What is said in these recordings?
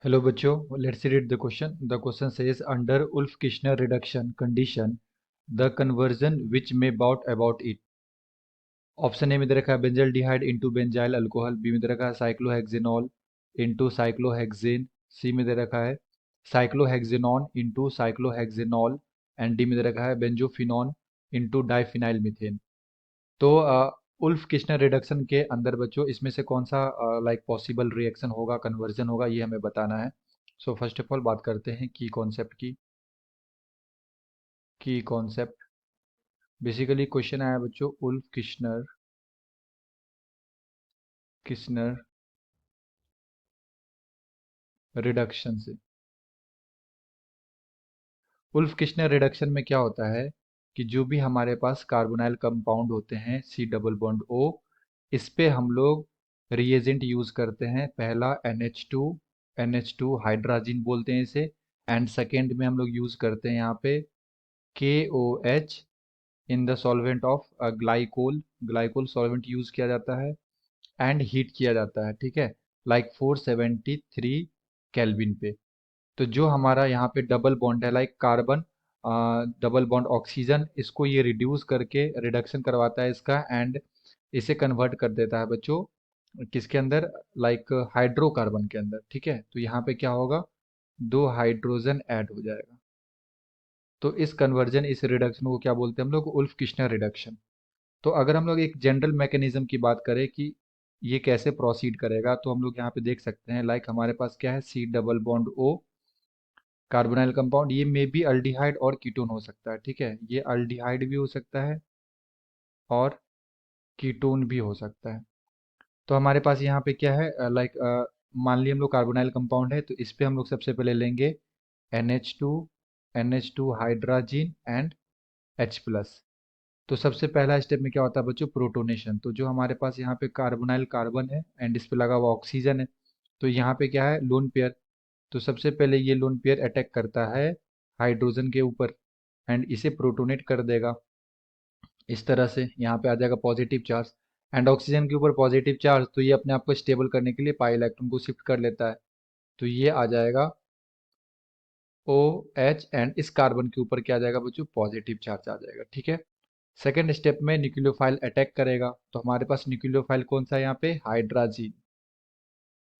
Hello बच्चों, let's read the question. The question says under Wolff-Kishner reduction condition, the conversion which may brought about it. Option A में दे रखा है benzaldehyde into benzyl alcohol, B में दे रखा है साइक्लोहेक्सेनॉल इंटू साइक्लोहेक्सेन, सी में दे रखा है cyclohexanone into cyclohexanol and D में दे रखा है बेंजोफिनॉन इंटू डाइफिनाइल मीथेन। तो उल्फ किश्नर रिडक्शन के अंदर बच्चों इसमें से कौन सा पॉसिबल रिएक्शन होगा, कन्वर्जन होगा, ये हमें बताना है। सो फर्स्ट ऑफ ऑल बात करते हैं की कॉन्सेप्ट की कॉन्सेप्ट बेसिकली क्वेश्चन आया बच्चों उल्फ किश्नर किश्नर रिडक्शन से। उल्फ किश्नर रिडक्शन में क्या होता है कि जो भी हमारे पास कार्बोनाइल कंपाउंड होते हैं सी डबल बॉन्ड ओ, इस पे हम लोग रिएजेंट यूज करते हैं। पहला NH2 हाइड्राजिन बोलते हैं इसे, एंड सेकेंड में हम लोग यूज करते हैं यहाँ पे KOH in the solvent of glycol. Glycol solvent use किया जाता है एंड हीट किया जाता है, ठीक है, लाइक 473 केल्विन पे। तो जो हमारा यहाँ पे डबल बॉन्ड है like carbon double bond oxygen, इसको ये रिड्यूस करके रिडक्शन करवाता है इसका, एंड इसे कन्वर्ट कर देता है बच्चों किसके अंदर, लाइक हाइड्रोकार्बन के अंदर, ठीक है। तो यहाँ पे क्या होगा, दो हाइड्रोजन ऐड हो जाएगा। तो इस कन्वर्जन, इस रिडक्शन को क्या बोलते हैं हम लोग, उल्फ किश्नर रिडक्शन। तो अगर हम लोग एक जनरल मैकेनिज्म की बात करें कि ये कैसे प्रोसीड करेगा, तो हम लोग यहाँ पे देख सकते हैं लाइक हमारे पास क्या है, C double bond O carbonyl compound, ये मे बी अल्डिहाइड और कीटोन हो सकता है, ठीक है, ये अल्डिहाइड भी हो सकता है और कीटोन भी हो सकता है। तो हमारे पास यहाँ पे क्या है, मान लिया हम लोग कार्बोनाइल कंपाउंड है, तो इस पे हम लोग सबसे पहले लेंगे NH2 NH2 hydrazine and H+। तो सबसे पहला स्टेप में क्या होता है बच्चों, प्रोटोनेशन। तो जो हमारे पास यहाँ पे कार्बोनाइल कार्बन है एंड इस पे लगा हुआ ऑक्सीजन है, तो यहाँ पे क्या है, लोन पेयर। तो सबसे पहले ये लोन पेयर अटैक करता है हाइड्रोजन के ऊपर एंड इसे प्रोटोनेट कर देगा। इस तरह से यहाँ पे आ जाएगा पॉजिटिव चार्ज, एंड ऑक्सीजन के ऊपर पॉजिटिव चार्ज, तो ये अपने आप को स्टेबल करने के लिए पाई इलेक्ट्रॉन को शिफ्ट कर लेता है। तो ये आ जाएगा OH एंड इस कार्बन के ऊपर क्या आ जाएगा बच्चों, पॉजिटिव चार्ज आ जाएगा, ठीक है। सेकेंड स्टेप में न्यूक्लियोफाइल अटैक करेगा, तो हमारे पास न्यूक्लियोफाइल कौन सा है यहाँ पे, हाइड्राजीन।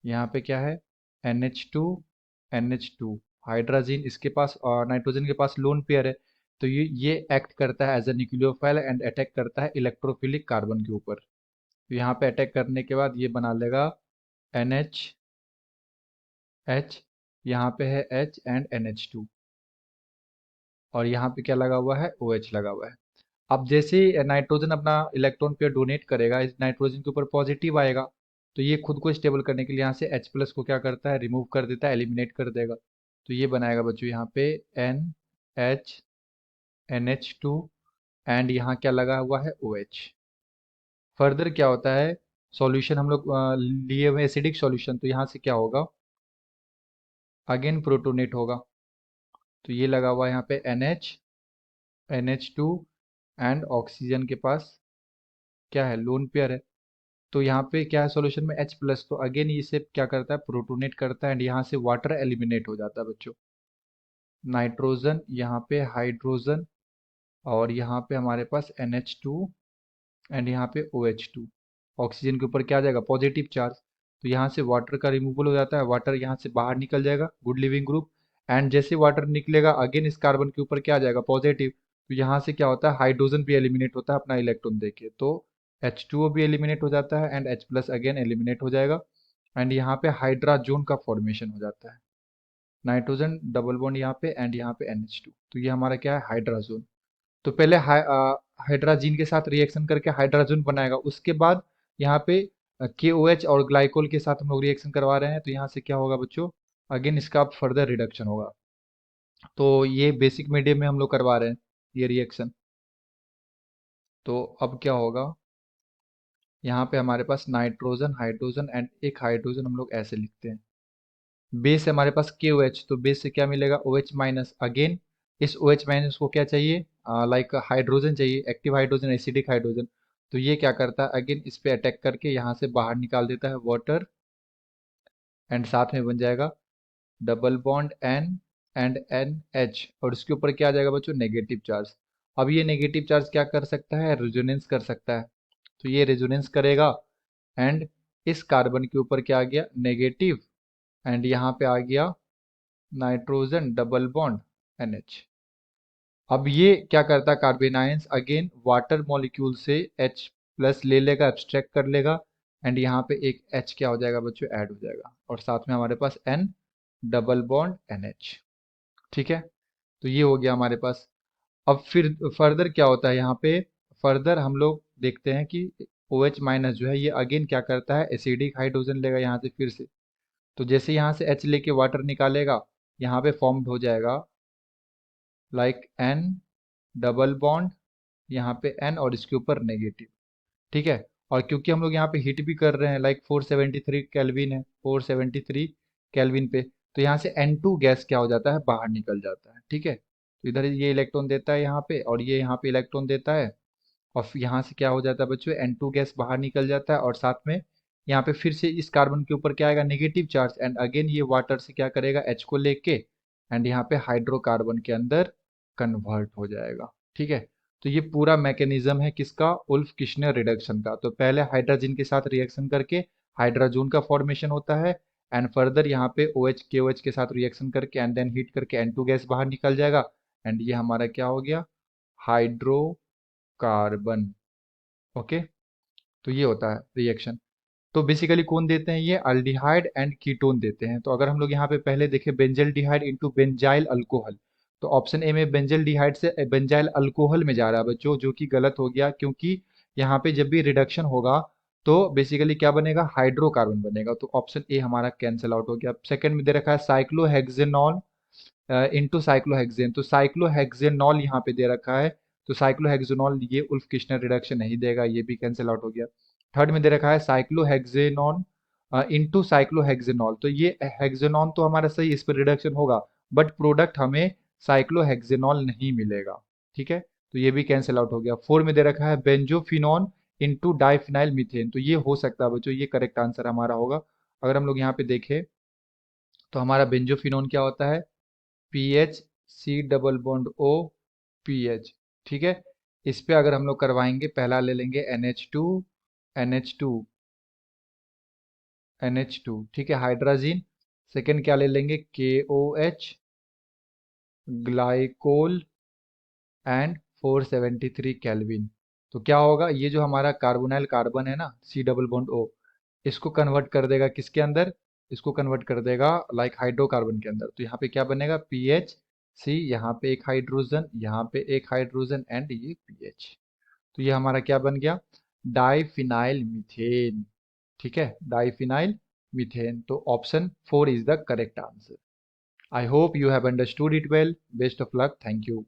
यहाँ पे क्या है, NH2 हाइड्राजीन, इसके पास नाइट्रोजन के पास लोन पेयर है। तो ये एक्ट करता है as a nucleophile and attack करता है इलेक्ट्रोफिलिक कार्बन के ऊपर। तो यहाँ पे अटैक करने के बाद ये बना लेगा NH, यहाँ पे है H एंड NH2, और यहाँ पे क्या लगा हुआ है, OH लगा हुआ है। अब जैसे ही नाइट्रोजन अपना इलेक्ट्रॉन पेयर डोनेट करेगा, इस नाइट्रोजन के ऊपर पॉजिटिव आएगा, तो ये खुद को स्टेबल करने के लिए यहाँ से H+ को क्या करता है, रिमूव कर देता है, एलिमिनेट कर देगा। तो ये बनाएगा बच्चों यहाँ पे NH NH2 एंड यहाँ क्या लगा हुआ है, OH। फर्दर क्या होता है, सॉल्यूशन हम लोग लिए हुए एसिडिक सॉल्यूशन, तो यहाँ से क्या होगा, अगेन प्रोटोनेट होगा। तो ये लगा हुआ है यहाँ पे NH2 एंड ऑक्सीजन के पास क्या है, लोन पेयर है। तो यहाँ पे क्या है सॉल्यूशन में H+, तो अगेन इसे क्या करता है, प्रोटोनेट करता है एंड यहाँ से वाटर एलिमिनेट हो जाता है बच्चों। नाइट्रोजन, यहाँ पे हाइड्रोजन, और यहाँ पे हमारे पास NH2 एंड यहाँ पे OH2। ऑक्सीजन के ऊपर क्या आ जाएगा, पॉजिटिव चार्ज। तो यहाँ से वाटर का रिमूवल हो जाता है, वाटर यहाँ से बाहर निकल जाएगा, गुड लिविंग ग्रुप। एंड जैसे वाटर निकलेगा अगेन इस कार्बन के ऊपर क्या आ जाएगा, पॉजिटिव। तो यहाँ से क्या होता है, हाइड्रोजन भी एलिमिनेट होता है अपना इलेक्ट्रॉन देके, तो H2O भी एलिमिनेट हो जाता है एंड H+ अगेन एलिमिनेट हो जाएगा, एंड यहाँ पे हाइड्राजोन का फॉर्मेशन हो जाता है। नाइट्रोजन डबल बॉन्ड यहाँ पे एंड यहाँ पे NH2, तो ये हमारा क्या है, हाइड्राजोन। तो पहले हाइड्राजीन के साथ रिएक्शन करके हाइड्राजन बनाएगा, उसके बाद यहाँ पे KOH और ग्लाइकोल के साथ हम लोग रिएक्शन करवा रहे हैं, तो यहाँ से क्या होगा बच्चों, अगेन इसका फर्दर रिडक्शन होगा। तो ये बेसिक मीडियम में हम लोग करवा रहे हैं ये रिएक्शन। तो अब क्या होगा, यहाँ पे हमारे पास नाइट्रोजन हाइड्रोजन एंड एक हाइड्रोजन हम लोग ऐसे लिखते हैं। बेस है हमारे पास KOH, तो बेस से क्या मिलेगा, OH-। अगेन इस OH- को क्या चाहिए, लाइक हाइड्रोजन चाहिए, एक्टिव हाइड्रोजन, एसिडिक हाइड्रोजन। तो ये क्या करता है, अगेन इस पे अटैक करके यहाँ से बाहर निकाल देता है वाटर, एंड साथ में बन जाएगा double bond N and NH, और इसके ऊपर क्या आ जाएगा बच्चों, नेगेटिव चार्ज। अब ये नेगेटिव चार्ज क्या कर सकता है, रेजोनेंस कर सकता है। तो ये रेजोनेंस करेगा एंड इस कार्बन के ऊपर क्या आ गया, नेगेटिव, एंड यहाँ पे आ गया नाइट्रोजन डबल बॉन्ड NH। अब ये क्या करता है, carbon ions again water molecule से H प्लस ले लेगा, एब्स्ट्रैक्ट कर लेगा, एंड यहाँ पे एक H क्या हो जाएगा बच्चों, ऐड हो जाएगा, और साथ में हमारे पास N डबल बॉन्ड NH। ठीक है, तो ये हो गया हमारे पास। अब फिर फर्दर क्या होता है यहाँ पे, फर्दर हम लोग देखते हैं कि OH माइनस जो है ये अगेन क्या करता है, एसिडिक हाइड्रोजन लेगा यहाँ से फिर से। तो जैसे यहाँ से H लेके वाटर निकालेगा, यहाँ पे फॉर्म्ड हो जाएगा लाइक N डबल बॉन्ड, यहाँ पे N और इसके ऊपर नेगेटिव। ठीक है, और क्योंकि हम लोग यहाँ पे हीट भी कर रहे हैं, लाइक 473 केल्विन है, 473 केल्विन पे, तो यहाँ से N2 गैस क्या हो जाता है, बाहर निकल जाता है। ठीक है, तो इधर ये इलेक्ट्रॉन देता है यहाँ पे, और ये यहाँ पे इलेक्ट्रॉन देता है, और यहाँ से क्या हो जाता है बच्चों, N2 गैस बाहर निकल जाता है, और साथ में यहाँ पे फिर से इस कार्बन के ऊपर क्या आएगा, नेगेटिव चार्ज, एंड अगेन ये वाटर से क्या करेगा, H को लेके एंड यहाँ पे हाइड्रोकार्बन के अंदर कन्वर्ट हो जाएगा। ठीक है, तो ये पूरा मैकेनिज्म है किसका, उल्फ किश्नर रिडक्शन का। तो पहले हाइड्रोजन के साथ रिएक्शन करके हाइड्रोजन का फॉर्मेशन होता है, एंड फर्दर यहाँ पे OH KOH के साथ रिएक्शन करके एंड देन हीट करके N2 गैस बाहर निकल जाएगा, एंड ये हमारा क्या हो गया, हाइड्रोकार्बन। ओके, तो ये होता है रिएक्शन। तो बेसिकली कौन देते हैं, ये अल्डिहाइड एंड कीटोन देते हैं। तो अगर हम लोग यहाँ पे पहले देखें बेंजल डिहाइड इंटू बेंजाइल अल्कोहल, तो ऑप्शन ए में बेंजल डिहाइड से बेंजाइल अल्कोहल में जा रहा है बच्चों, जो कि गलत हो गया, क्योंकि यहाँ पे जब भी रिडक्शन होगा तो बेसिकली क्या बनेगा, हाइड्रोकार्बन बनेगा। तो ऑप्शन ए हमारा कैंसिल आउट हो गया। सेकंड में दे रखा है साइक्लोहेक्सेनॉल इंटू साइक्लोहेक्सेन, तो साइक्लोहेक्सेनॉल यहाँ पे दे रखा है, तो साइक्लोहेक्सेनॉल ये उल्फ किश्नर रिडक्शन नहीं देगा, ये भी कैंसिल आउट हो गया। थर्ड में दे रखा है साइक्लोहेक्सेनॉन इंटू साइक्लोहेक्सेनॉल, तो ये हेक्सेनॉन तो हमारा सही, इस पर रिडक्शन होगा, बट प्रोडक्ट हमें साइक्लोहेक्सेनॉल नहीं मिलेगा। ठीक है, तो ये भी कैंसिल आउट हो गया। फोर में दे रखा है बेंजोफिनॉन इंटू डाइफिनाइल मीथेन, तो ये हो सकता है बच्चों, ये करेक्ट आंसर हमारा होगा। अगर हम लोग यहाँ पे देखें तो हमारा बेंजोफिनॉन क्या होता है, PH C double bond O PH। ठीक है, इस पे अगर हम लोग करवाएंगे, पहला ले लेंगे NH2 NH2 NH2, ठीक है, हाइड्राजीन। सेकंड क्या ले लेंगे, KOH ग्लाइकोल एंड 473 केल्विन। तो क्या होगा, ये जो हमारा कार्बोनाइल कार्बन है ना, C डबल बॉन्ड O, इसको कन्वर्ट कर देगा किसके अंदर, इसको कन्वर्ट कर देगा लाइक हाइड्रोकार्बन के अंदर। तो यहाँ पे क्या बनेगा, PH C, यहाँ पे एक हाइड्रोजन, यहाँ पे एक हाइड्रोजन, एंड ये PH। तो ये हमारा क्या बन गया, डाइफिनाइल मीथेन। ठीक है, डाइफिनाइल मीथेन। तो option 4 is the correct answer. I hope you have understood it well. Best of luck, thank you.